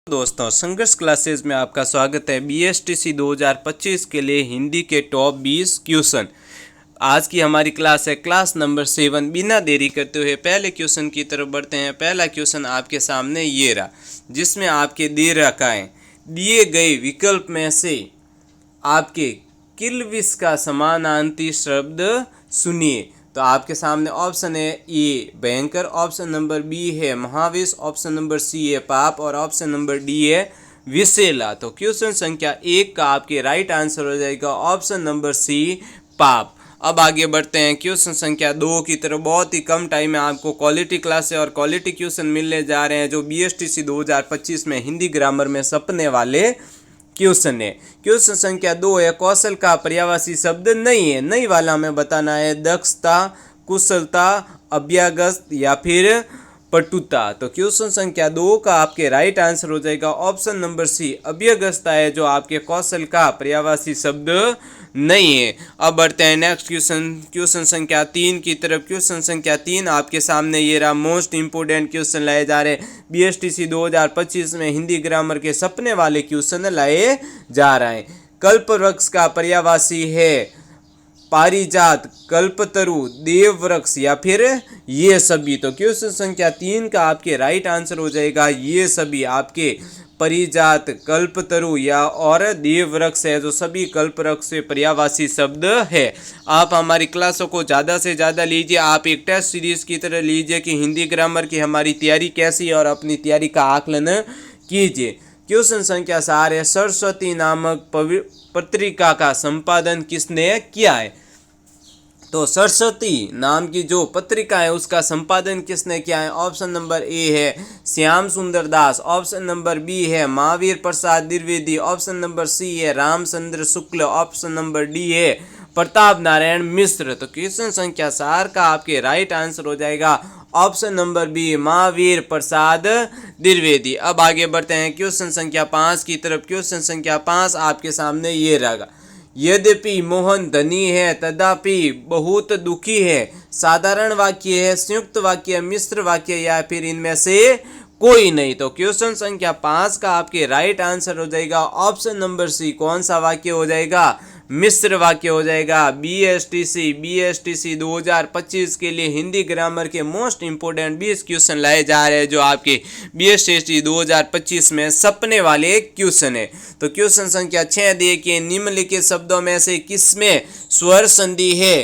दोस्तों, संघर्ष क्लासेस में आपका स्वागत है। बीएसटीसी 2025 के लिए हिंदी के टॉप 20 क्वेश्चन। आज की हमारी क्लास है क्लास नंबर 7। बिना देरी करते हुए पहले क्वेश्चन की तरफ बढ़ते हैं। पहला क्वेश्चन आपके सामने ये रहा, जिसमें आपके दे रखा है दिए गए विकल्प में से आपके किल्विश का समानार्थी शब्द सुनिए। तो आपके सामने ऑप्शन है ए भयंकर, ऑप्शन नंबर बी है महाविष, ऑप्शन नंबर सी है पाप और ऑप्शन नंबर डी है विषैला। तो क्वेश्चन संख्या 1 का आपके राइट आंसर हो जाएगा ऑप्शन नंबर सी पाप। अब आगे बढ़ते हैं क्वेश्चन संख्या 2 की तरफ। बहुत ही कम टाइम में आपको क्वालिटी क्लास और क्वालिटी क्वेश्चन मिलने जा रहे हैं, जो बीएसटीसी 2025 में हिंदी ग्रामर में सपने वाले क्वेश्चन है। क्वेश्चन संख्या 2 है कौशल का पर्यायवाची शब्द नहीं है। नहीं वाला हमें बताना है दक्षता, कुशलता, अभ्यागत या फिर पटुता। तो क्वेश्चन संख्या 2 का आपके राइट आंसर हो जाएगा ऑप्शन नंबर सी अभ्यागतता है, जो आपके कौशल का पर्यायवाची शब्द नहीं है। अब बढ़ते हैं नेक्स्ट क्वेश्चन संख्या 3 की तरफ। क्वेश्चन संख्या 3 आपके सामने ये रहा, मोस्ट इंपोर्टेंट क्वेश्चन लाए जा रहे हैं। बीएसटीसी 2025 में हिंदी ग्रामर के सपने वाले क्वेश्चन लाए जा रहे हैं। कल्पवृक्ष का पर्यायवाची है पारिजात, कल्पतरु, देववृक्ष या फिर ये सभी। तो क्वेश्चन संख्या 3 का आपके राइट आंसर हो जाएगा ये सभी। आपके परिजात, कल्पतरु या और देववृक्ष है, जो सभी कल्पवृक्ष से पर्यायवाची शब्द है। आप हमारी क्लासों को ज़्यादा से ज़्यादा लीजिए। आप एक टेस्ट सीरीज की तरह लीजिए कि हिंदी ग्रामर की हमारी तैयारी कैसी है और अपनी तैयारी का आकलन कीजिए। क्वेश्चन संख्या 4 है सरस्वती नामक पत्रिका का संपादन किसने किया है। तो सरस्वती नाम की जो पत्रिका है उसका संपादन किसने किया है। ऑप्शन नंबर ए है श्याम सुंदर दास, ऑप्शन नंबर बी है Mahavir Prasad Dwivedi, option number C है Ramchandra Shukla, option number D है प्रताप नारायण मिश्र। तो क्वेश्चन संख्या 4 का आपके राइट आंसर हो जाएगा option number B Mahavir Prasad Dwivedi. अब आगे बढ़ते हैं क्वेश्चन संख्या 5 की तरफ। क्वेश्चन संख्या 5 आपके सामने ये रहेगा, यद्यपि मोहन धनी है तथापि बहुत दुखी है। साधारण वाक्य है, संयुक्त वाक्य, मिश्र वाक्य या फिर इनमें से कोई नहीं। तो क्वेश्चन संख्या 5 का आपके राइट आंसर हो जाएगा ऑप्शन नंबर सी। कौन सा वाक्य हो जाएगा? मिश्र वाक्य हो जाएगा। बीएसटीसी 2025 के लिए हिंदी ग्रामर के मोस्ट इंपोर्टेंट 20 क्वेश्चन लाए जा रहे हैं, जो आपके बीएसटीसी 2025 में सपने वाले क्वेश्चन है। तो क्वेश्चन संख्या 6 देखिए, निम्नलिखित शब्दों में से किसमें स्वर संधि है?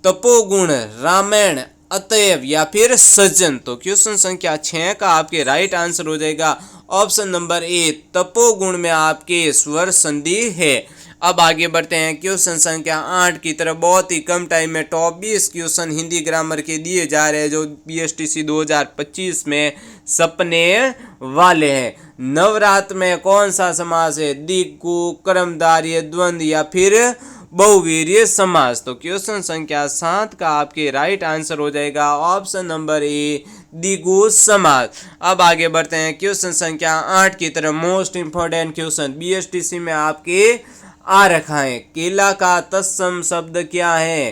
तपोगुण, रामायण, अतएव या फिर सज्जन। तो क्वेश्चन संख्या 6 का आपके राइट आंसर हो जाएगा ऑप्शन नंबर ए तपोगुण में आपके स्वर संधि है। अब आगे बढ़ते हैं क्वेश्चन संख्या 8 की तरफ। बहुत ही कम टाइम में टॉप 20 क्वेश्चन हिंदी ग्रामर के दिए जा रहे हैं, जो बीएसटीसी 2025 में सपने वाले हैं। नवरात्र में कौन सा समास है? दिक्कु, कर्मधारय, द्वंद्व या फिर बहुवीर्य समास। तो क्वेश्चन संख्या 7 का आपके राइट आंसर हो जाएगा ऑप्शन नंबर ए द्विगु समास। अब आगे बढ़ते हैं क्वेश्चन संख्या 8 की तरफ। मोस्ट इंपोर्टेंट क्वेश्चन बीएसटीसी में आपके आ रखा है। केला का तत्सम शब्द क्या है?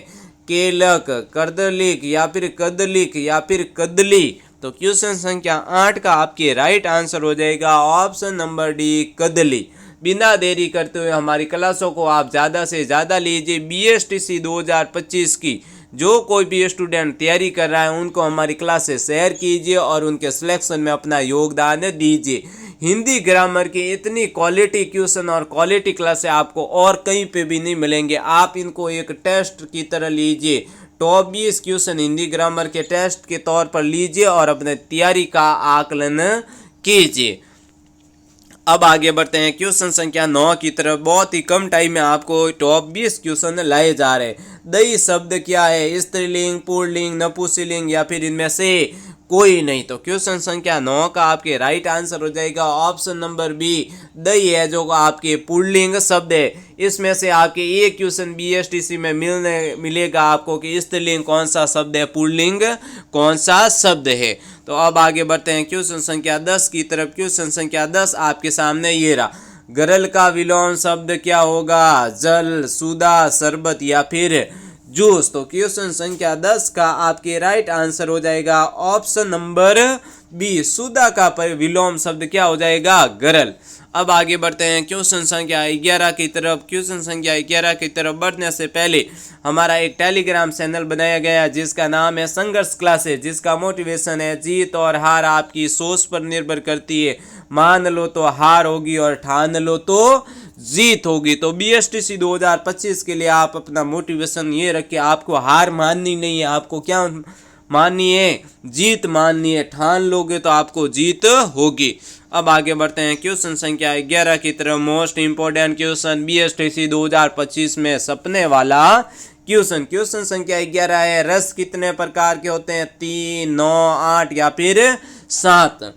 केलक, कर्दलिक या फिर कदलिक या फिर कदली। तो क्वेश्चन संख्या 8 का आपके राइट आंसर हो जाएगा ऑप्शन नंबर डी कदली। बिना देरी करते हुए हमारी क्लासों को आप ज़्यादा से ज़्यादा लीजिए। बीएसटीसी 2025 की जो कोई भी स्टूडेंट तैयारी कर रहा है उनको हमारी क्लास से शेयर कीजिए और उनके सिलेक्शन में अपना योगदान दीजिए। हिंदी ग्रामर की इतनी क्वालिटी क्वेश्चन और क्वालिटी क्लासें आपको और कहीं पे भी नहीं मिलेंगे। आप इनको एक टेस्ट की तरह लीजिए। टॉप 20 क्वेश्चन हिंदी ग्रामर के टेस्ट के तौर पर लीजिए और अपने तैयारी का आकलन कीजिए। अब आगे बढ़ते हैं क्वेश्चन संख्या 9 की तरफ। बहुत ही कम टाइम में आपको टॉप 20 क्वेश्चन लाए जा रहे हैं। दई शब्द क्या है? स्त्रीलिंग, पुल्लिंग, नपुंसकलिंग या फिर इनमें से कोई नहीं। तो क्वेश्चन संख्या 9 का आपके राइट आंसर हो जाएगा ऑप्शन नंबर बी दई है, जो आपके पुल्लिंग शब्द है। इसमें से आपके एक क्वेश्चन बीएसटीसी में मिलेगा आपको कि स्त्रीलिंग कौन सा शब्द है, पुल्लिंग कौन सा शब्द है। तो अब आगे बढ़ते हैं क्वेश्चन संख्या 10 की तरफ। क्वेश्चन संख्या 10 आपके सामने ये रहा, गरल का विलोम शब्द क्या होगा? जल, सुधा, शरबत या फिर जूस। तो क्वेश्चन संख्या 10 का आपके राइट आंसर हो जाएगा ऑप्शन नंबर बी सुधा का विलोम शब्द क्या हो जाएगा, गरल। अब आगे बढ़ते हैं क्वेश्चन संख्या 11 की तरफ। क्वेश्चन संख्या 11 की तरफ बढ़ने से पहले हमारा एक टेलीग्राम चैनल बनाया गया जिसका नाम है संघर्ष क्लासेस, जिसका मोटिवेशन है जीत और हार आपकी सोच पर निर्भर करती है। मान लो तो हार होगी और ठान लो तो जीत होगी। तो BSTC 2025 के लिए आप अपना मोटिवेशन ये रखिए, आपको हार माननी नहीं है, आपको क्या माननी है, जीत माननी है। ठान लोगे तो आपको जीत होगी। अब आगे बढ़ते हैं क्वेश्चन संख्या 11 की तरफ। मोस्ट इंपोर्टेंट क्वेश्चन BSTC 2025 में सपने वाला क्वेश्चन। क्वेश्चन संख्या 11 है, रस कितने प्रकार के होते हैं, 3, 9, 8 या फिर 7।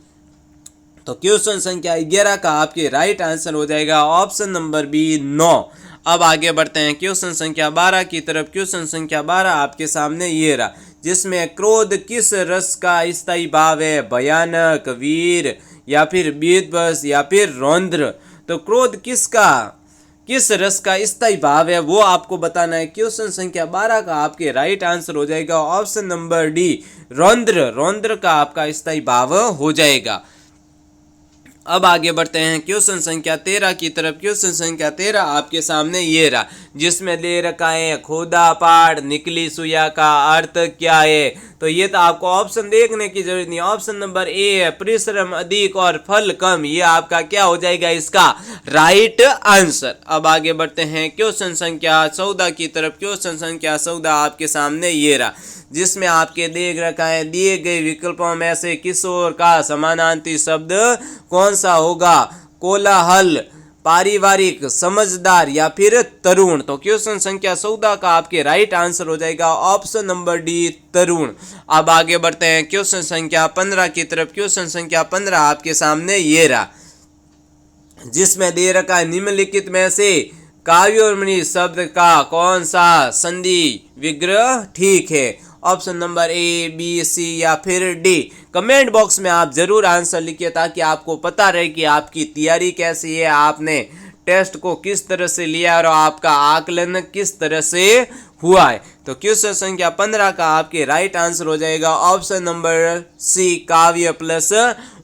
तो क्वेश्चन संख्या 11 का आपके राइट आंसर हो जाएगा ऑप्शन नंबर बी 9। अब आगे बढ़ते हैं क्वेश्चन संख्या 12 की तरफ। क्वेश्चन संख्या 12 आपके सामने ये रहा, जिसमें क्रोध किस रस का स्थायी भाव है, भयानक, वीर या फिर विध्वंस या फिर रौद्र। तो क्रोध किस रस का स्थायी भाव है वो आपको बताना है। क्वेश्चन संख्या 12 का आपके राइट आंसर हो जाएगा ऑप्शन नंबर डी, रौद्र। रौद्र का आपका स्थायी भाव हो जाएगा। अब आगे बढ़ते हैं क्वेश्चन संख्या 13 की तरफ। क्वेश्चन संख्या 13 आपके सामने ये रहा, जिसमें दे रखा है खोदा पहाड़ निकली सुया का अर्थ क्या है। तो ये तो आपको ऑप्शन देखने की जरूरत नहीं। ऑप्शन नंबर ए है परिश्रम अधिक और फल कम, ये आपका क्या हो जाएगा, इसका राइट आंसर। अब आगे बढ़ते हैं क्वेश्चन संख्या 14 की तरफ। क्वेश्चन संख्या 14 आपके सामने ये रहा, जिसमें आपके देख रखा है दिए गए विकल्पों में से किशोर का समानार्थी शब्द कौन सा होगा, कोलाहल, पारिवारिक, समझदार या फिर तरुण। तो क्वेश्चन संख्या 14 का आपके राइट आंसर हो जाएगा ऑप्शन नंबर डी, तरुण। अब आगे बढ़ते हैं क्वेश्चन संख्या 15 की तरफ। क्वेश्चन संख्या 15 आपके सामने ये रहा, जिसमें दे रखा है निम्नलिखित में से काव्योर्मणि शब्द का कौन सा संधि विग्रह ठीक है। ऑप्शन नंबर ए, बी, सी या फिर डी। कमेंट बॉक्स में आप जरूर आंसर लिखिए ताकि आपको पता रहे कि आपकी तैयारी कैसी है, आपने टेस्ट को किस तरह से लिया और आपका आकलन किस तरह से हुआ है। तो क्वेश्चन संख्या 15 का आपके राइट आंसर हो जाएगा ऑप्शन नंबर सी, काव्य प्लस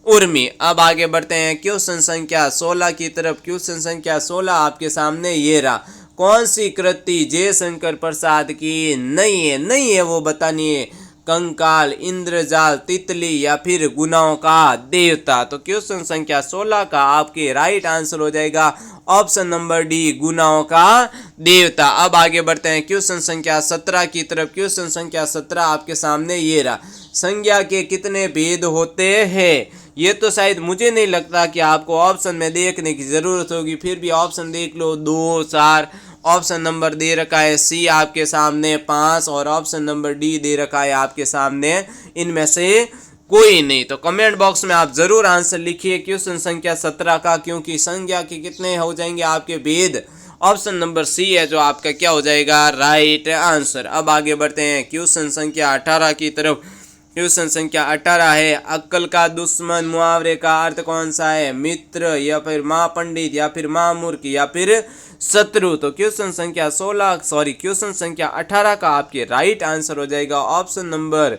उर्मी। अब आगे बढ़ते हैं क्वेश्चन संख्या 16 की तरफ। क्वेश्चन संख्या 16 आपके सामने ये रहा, कौन सी कृति जयशंकर प्रसाद की नहीं है वो बतानी है, कंकाल, इंद्रजाल, तितली या फिर गुनाहों का देवता। तो क्वेश्चन संख्या 16 का आपके राइट आंसर हो जाएगा ऑप्शन नंबर डी, गुनाहों का देवता। अब आगे बढ़ते हैं क्वेश्चन संख्या 17 की तरफ। क्वेश्चन संख्या 17 आपके सामने ये रहा, संज्ञा के कितने भेद होते हैं। ये तो शायद मुझे नहीं लगता कि आपको ऑप्शन में देखने की जरूरत होगी, फिर भी ऑप्शन देख लो, 2, 4। ऑप्शन नंबर दे रखा है सी आपके सामने 5 और ऑप्शन नंबर डी दे रखा है आपके सामने इनमें से कोई नहीं। तो कमेंट बॉक्स में आप जरूर आंसर लिखिए क्वेश्चन संख्या 17 का, क्योंकि संज्ञा के कितने हो जाएंगे आपके भेद। ऑप्शन नंबर सी है जो आपका क्या हो जाएगा, राइट आंसर। अब आगे बढ़ते हैं क्वेश्चन संख्या 18 की तरफ। क्वेश्चन संख्या 18 है, अक्ल का दुश्मन मुहावरे का अर्थ कौन सा है, मित्र या फिर महापंडित या फिर महामूर्ख या फिर शत्रु। तो क्वेश्चन संख्या 18 का आपके राइट आंसर हो जाएगा ऑप्शन नंबर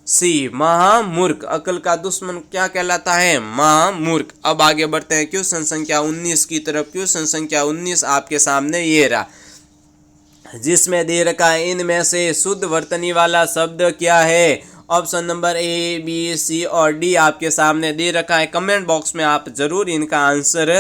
सी, महामूर्ख। अक्ल का दुश्मन क्या कहलाता है, महामूर्ख। अब आगे बढ़ते हैं क्वेश्चन संख्या 19 की तरफ। क्वेश्चन संख्या 19 आपके सामने ये रहा, जिसमें दे रखा है इनमें से शुद्ध वर्तनी वाला शब्द क्या है। ऑप्शन नंबर ए, बी, सी और डी आपके सामने दे रखा है। कमेंट बॉक्स में आप जरूर इनका आंसर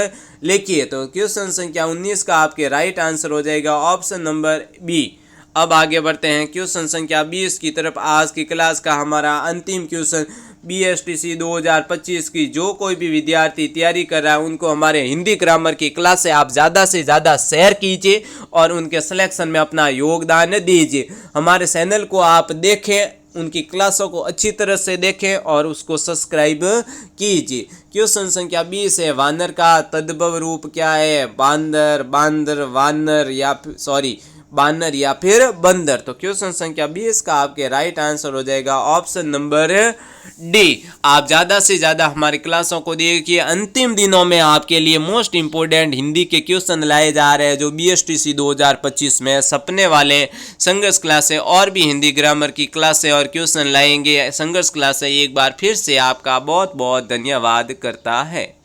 लिखिए। तो क्वेश्चन संख्या 19 का आपके राइट आंसर हो जाएगा ऑप्शन नंबर बी। अब आगे बढ़ते हैं क्वेश्चन संख्या 20 की तरफ। आज की क्लास का हमारा अंतिम क्वेश्चन BSTC 2025 की जो कोई भी विद्यार्थी तैयारी कर रहा है उनको हमारे हिंदी ग्रामर की क्लास से आप ज़्यादा से ज़्यादा शेयर कीजिए और उनके सिलेक्शन में अपना योगदान दीजिए। हमारे चैनल को आप देखें, उनकी क्लासों को अच्छी तरह से देखें और उसको सब्सक्राइब कीजिए। क्वेश्चन संख्या 20 है, वानर का तद्भव रूप क्या है, बांदर, बांदर, वानर या सॉरी बानर या फिर बंदर। तो क्वेश्चन संख्या 20 का आपके राइट आंसर हो जाएगा ऑप्शन नंबर डी। आप ज़्यादा से ज़्यादा हमारी क्लासों को देखिए, अंतिम दिनों में आपके लिए मोस्ट इंपोर्टेंट हिंदी के क्वेश्चन लाए जा रहे हैं जो BSTC 2025 में सपने वाले संघर्ष क्लासें और भी हिंदी ग्रामर की क्लासें और क्वेश्चन लाएंगे। संघर्ष क्लासें एक बार फिर से आपका बहुत बहुत धन्यवाद करता है।